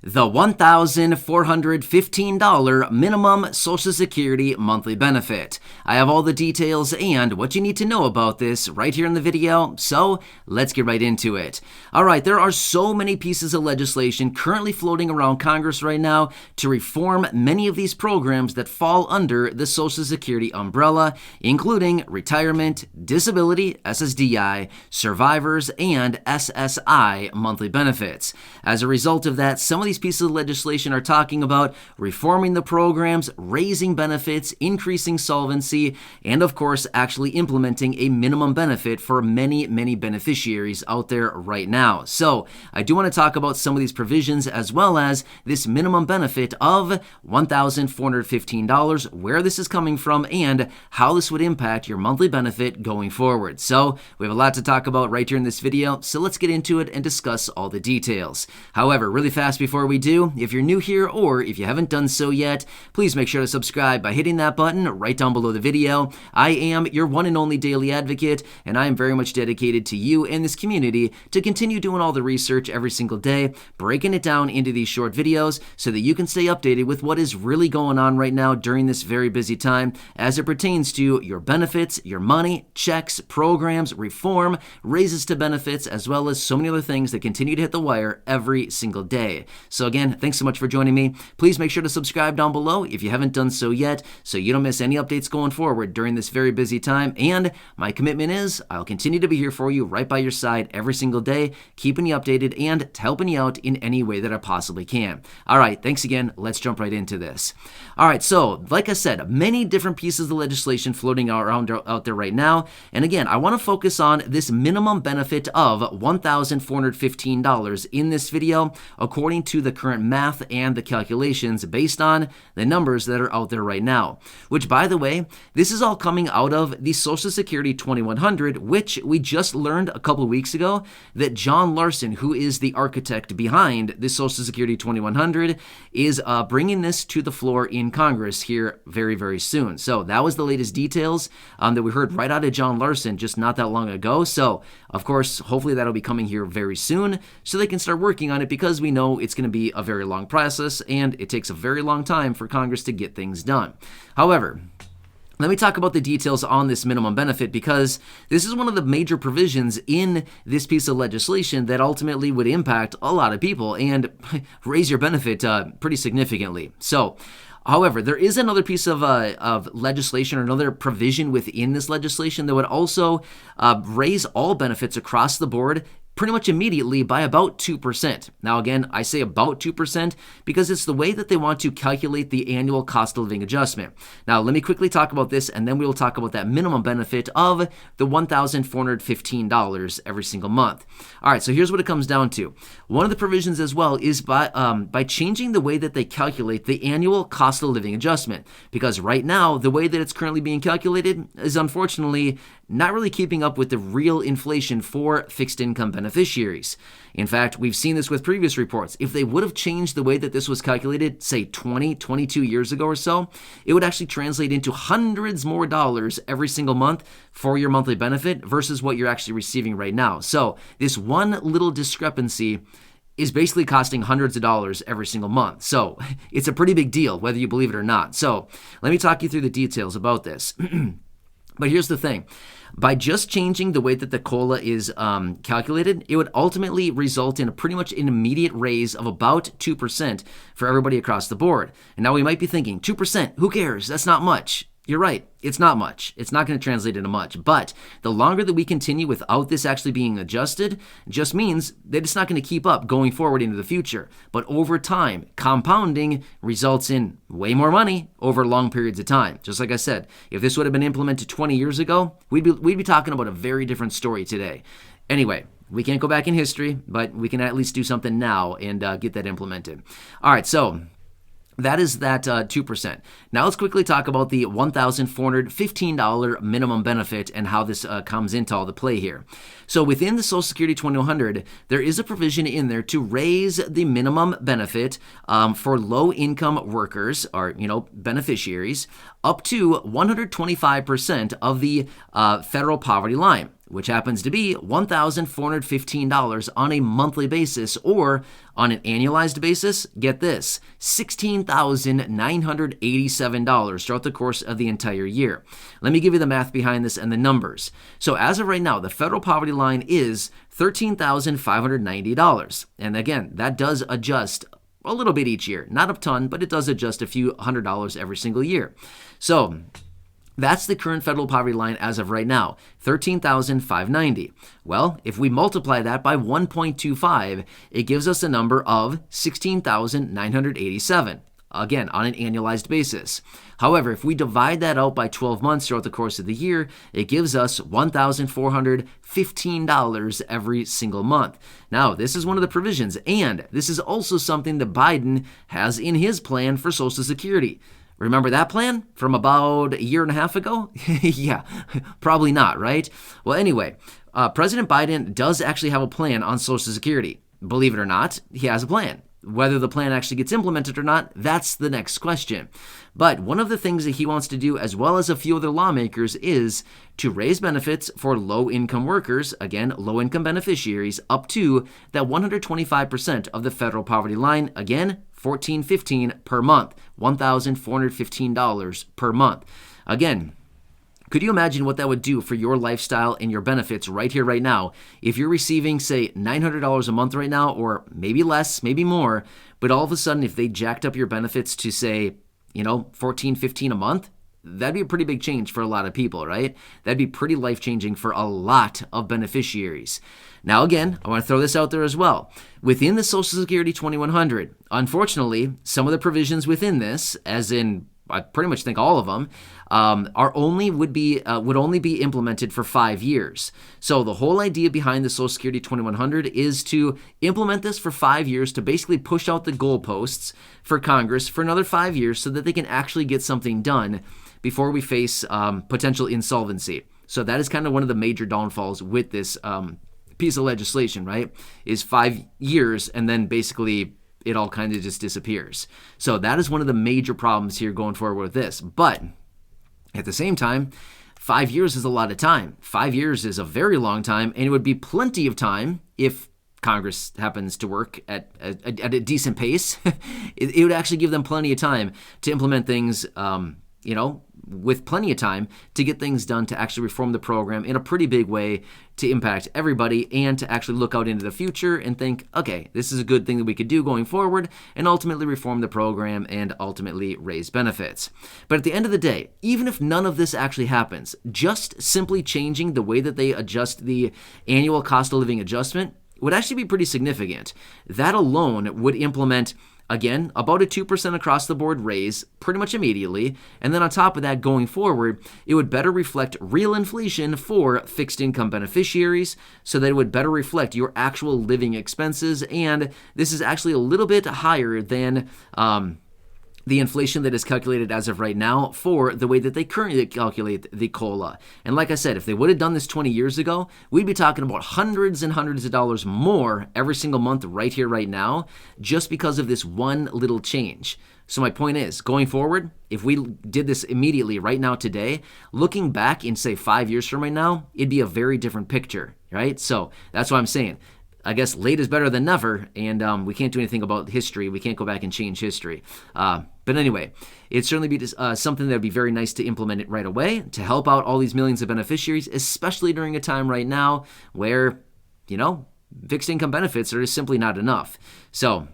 The $1,415 minimum Social Security monthly benefit. I have all the details and what you need to know about this right here in the video, so let's get right into it. Alright, there are so many pieces of legislation currently floating around Congress right now to reform many of these programs that fall under the Social Security umbrella, including retirement, disability, SSDI, survivors, and SSI monthly benefits. As a result of that, some of these pieces of legislation are talking about reforming the programs, raising benefits, increasing solvency, and of course actually implementing a minimum benefit for many beneficiaries out there right now. So I do want to talk about some of these provisions as well as this minimum benefit of $1,415, where this is coming from, and how this would impact your monthly benefit going forward. So we have a lot to talk about right here in this video, so let's get into it and discuss all the details. However, really fast before we do, if you're new here or if you haven't done so yet, please make sure to subscribe by hitting that button right down below the video. I am your one and only daily advocate, and I am very much dedicated to you and this community to continue doing all the research every single day, breaking it down into these short videos so that you can stay updated with what is really going on right now during this very busy time as it pertains to your benefits, your money, checks, programs, reform, raises to benefits, as well as so many other things that continue to hit the wire every single day. So again, thanks so much for joining me. Please make sure to subscribe down below if you haven't done so yet so you don't miss any updates going forward during this very busy time. And my commitment is I'll continue to be here for you right by your side every single day, keeping you updated and helping you out in any way that I possibly can. All right, thanks again. Let's jump right into this. All right, so like I said, many different pieces of legislation floating around out there right now. And again, I want to focus on this minimum benefit of $1,415 in this video, according to the current math and the calculations based on the numbers that are out there right now. Which, by the way, this is all coming out of the Social Security 2100, which we just learned a couple weeks ago that John Larson, who is the architect behind the Social Security 2100, is bringing this to the floor in Congress here very soon. So that was the latest details that we heard right out of John Larson just not that long ago. So, of course, hopefully that'll be coming here very soon so they can start working on it, because we know it's going to be a very long process and it takes a very long time for Congress to get things done. However, let me talk about the details on this minimum benefit, because this is one of the major provisions in this piece of legislation that ultimately would impact a lot of people and raise your benefit pretty significantly. So, however, there is another piece of legislation or another provision within this legislation that would also raise all benefits across the board pretty much immediately by about 2%. Now again, I say about 2% because it's the way that they want to calculate the annual cost of living adjustment. Now let me quickly talk about this, and then we will talk about that minimum benefit of the $1,415 every single month. All right, so here's what it comes down to. One of the provisions as well is by changing the way that they calculate the annual cost of living adjustment, because right now the way that it's currently being calculated is unfortunately not really keeping up with the real inflation for fixed income beneficiaries. In fact, we've seen this with previous reports. If they would have changed the way that this was calculated, say 22 years ago or so, it would actually translate into hundreds more dollars every single month for your monthly benefit versus what you're actually receiving right now. So this one little discrepancy is basically costing hundreds of dollars every single month. So it's a pretty big deal, whether you believe it or not. So let me talk you through the details about this. But here's the thing. By just changing the way that the COLA is calculated, it would ultimately result in a pretty much an immediate raise of about 2% for everybody across the board. And now we might be thinking, 2%, who cares? That's not much. You're right. It's not much. It's not going to translate into much. But the longer that we continue without this actually being adjusted, just means that it's not going to keep up going forward into the future. But over time, compounding results in way more money over long periods of time. Just like I said, if this would have been implemented 20 years ago, we'd be talking about a very different story today. Anyway, we can't go back in history, but we can at least do something now and get that implemented. All right, so that is that 2%. Now let's quickly talk about the $1,415 minimum benefit and how this comes into all the play here. So within the Social Security 2100, there is a provision in there to raise the minimum benefit for low-income workers, or beneficiaries, up to 125% of the federal poverty line. which happens to be $1,415 on a monthly basis, or on an annualized basis, get this, $16,987 throughout the course of the entire year. Let me give you the math behind this and the numbers. So as of right now, the federal poverty line is $13,590. And again, that does adjust a little bit each year. Not a ton, but it does adjust a few $100 every single year. So that's the current federal poverty line as of right now, $13,590. Well, if we multiply that by 1.25, it gives us a number of $16,987. Again, on an annualized basis. However, if we divide that out by 12 months throughout the course of the year, it gives us $1,415 every single month. Now, this is one of the provisions, and this is also something that Biden has in his plan for Social Security. Remember that plan from about a year and a half ago? Yeah, probably not, right? Well, anyway, President Biden does actually have a plan on Social Security. Believe it or not, he has a plan. Whether the plan actually gets implemented or not, that's the next question. But one of the things that he wants to do, as well as a few other lawmakers, is to raise benefits for low-income workers, again, low-income beneficiaries, up to that 125% of the federal poverty line, again, $1,415 per month, $1,415 per month. Again, could you imagine what that would do for your lifestyle and your benefits right here, right now? If you're receiving, say, $900 a month right now, or maybe less, maybe more, but all of a sudden, if they jacked up your benefits to, say, $1,415 $15 a month, that'd be a pretty big change for a lot of people, right? That'd be pretty life-changing for a lot of beneficiaries. Now, again, I want to throw this out there as well. Within the Social Security 2100, unfortunately, some of the provisions within this, as in I pretty much think all of them, would only be implemented for 5 years. So the whole idea behind the Social Security 2100 is to implement this for 5 years to basically push out the goalposts for Congress for another 5 years so that they can actually get something done before we face potential insolvency. So that is kind of one of the major downfalls with this piece of legislation, right? Is 5 years and then basically it all kind of just disappears. So that is one of the major problems here going forward with this. But at the same time, 5 years is a lot of time. 5 years is a very long time, and it would be plenty of time if Congress happens to work at a decent pace. It would actually give them plenty of time to implement things, with plenty of time to get things done to actually reform the program in a pretty big way to impact everybody and to actually look out into the future and think, okay, this is a good thing that we could do going forward and ultimately reform the program and ultimately raise benefits. But at the end of the day, even if none of this actually happens, just simply changing the way that they adjust the annual cost of living adjustment would actually be pretty significant. That alone would implement, again, about a 2% across the board raise pretty much immediately. And then on top of that, going forward, it would better reflect real inflation for fixed income beneficiaries so that it would better reflect your actual living expenses. And this is actually a little bit higher than the inflation that is calculated as of right now for the way that they currently calculate the COLA. And like I said, if they would have done this 20 years ago, we'd be talking about hundreds and hundreds of dollars more every single month right here, right now, just because of this one little change. So my point is, going forward, if we did this immediately right now today, looking back in, say, 5 years from right now, it'd be a very different picture, right? So that's what I'm saying. I guess late is better than never, and we can't do anything about history. We can't go back and change history. But anyway, it'd certainly be something that would be very nice to implement it right away to help out all these millions of beneficiaries, especially during a time right now where, fixed income benefits are just simply not enough. So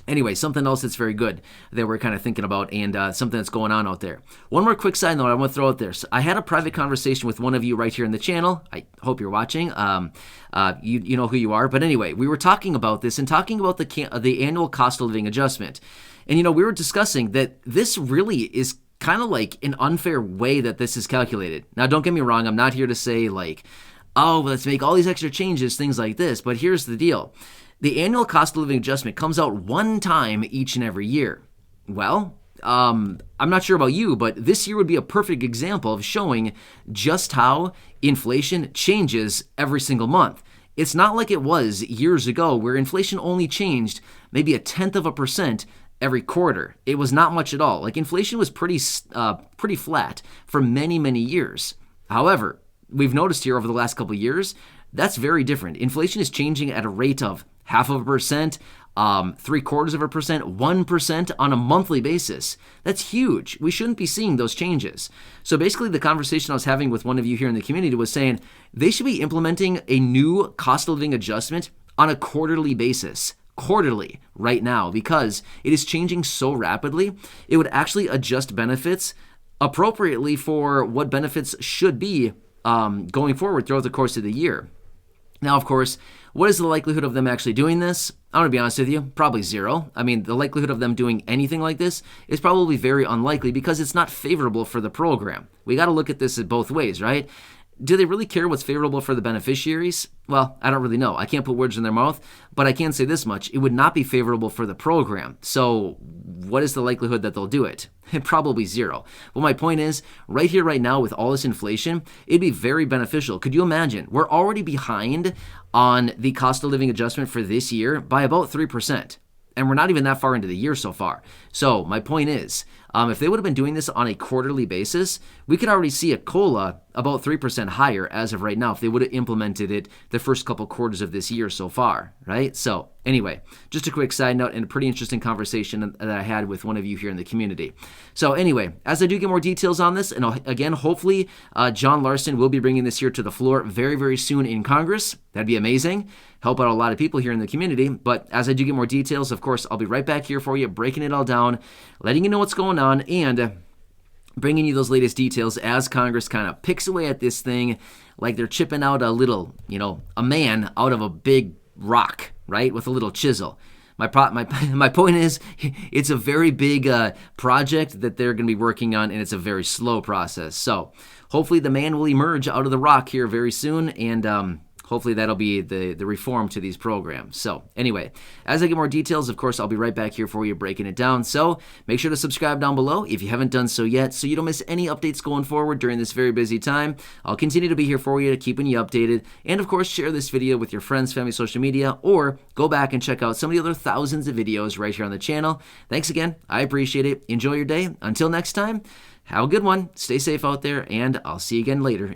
anyway, something else that's very good that we're kind of thinking about and something that's going on out there. One more quick side note I want to throw out there. So I had a private conversation with one of you right here in the channel. I hope you're watching. You know who you are. But anyway, we were talking about this and talking about the annual cost of living adjustment. And, we were discussing that this really is kind of like an unfair way that this is calculated. Now, don't get me wrong. I'm not here to say let's make all these extra changes, things like this. But here's the deal. The annual cost of living adjustment comes out one time each and every year. Well, I'm not sure about you, but this year would be a perfect example of showing just how inflation changes every single month. It's not like it was years ago where inflation only changed maybe 0.1% every quarter. It was not much at all. Inflation was pretty flat for many, many years. However, we've noticed here over the last couple of years, that's very different. Inflation is changing at a rate of 0.5%, 0.75%, 1% on a monthly basis. That's huge. We shouldn't be seeing those changes. So basically the conversation I was having with one of you here in the community was saying they should be implementing a new cost of living adjustment on a quarterly basis. Quarterly right now, because it is changing so rapidly. It would actually adjust benefits appropriately for what benefits should be going forward throughout the course of the year. Now, of course, what is the likelihood of them actually doing this? I'm going to be honest with you, probably zero. I mean, the likelihood of them doing anything like this is probably very unlikely because it's not favorable for the program. We got to look at this in both ways, right? Do they really care what's favorable for the beneficiaries? Well, I don't really know. I can't put words in their mouth, but I can say this much. It would not be favorable for the program. So what is the likelihood that they'll do it? Probably zero. But my point is, right here, right now, with all this inflation, it'd be very beneficial. Could you imagine? We're already behind on the cost of living adjustment for this year by about 3%. And we're not even that far into the year so far. So my point is, if they would have been doing this on a quarterly basis, we could already see a COLA about 3% higher as of right now if they would have implemented it the first couple quarters of this year so far, right? So anyway, just a quick side note and a pretty interesting conversation that I had with one of you here in the community. So anyway, as I do get more details on this, and again, hopefully John Larson will be bringing this here to the floor very, very soon in Congress. That'd be amazing. Help out a lot of people here in the community. But as I do get more details, of course, I'll be right back here for you, breaking it all down, letting you know what's going on, and bringing you those latest details as Congress kind of picks away at this thing like they're chipping out a little, a man out of a big rock, right, with a little chisel. My point is, it's a very big project that they're going to be working on, and it's a very slow process. So hopefully the man will emerge out of the rock here very soon, and hopefully that'll be the reform to these programs. So anyway, as I get more details, of course, I'll be right back here for you breaking it down. So make sure to subscribe down below if you haven't done so yet so you don't miss any updates going forward during this very busy time. I'll continue to be here for you, keeping you updated. And of course, share this video with your friends, family, social media, or go back and check out some of the other thousands of videos right here on the channel. Thanks again. I appreciate it. Enjoy your day. Until next time, have a good one. Stay safe out there, and I'll see you again later.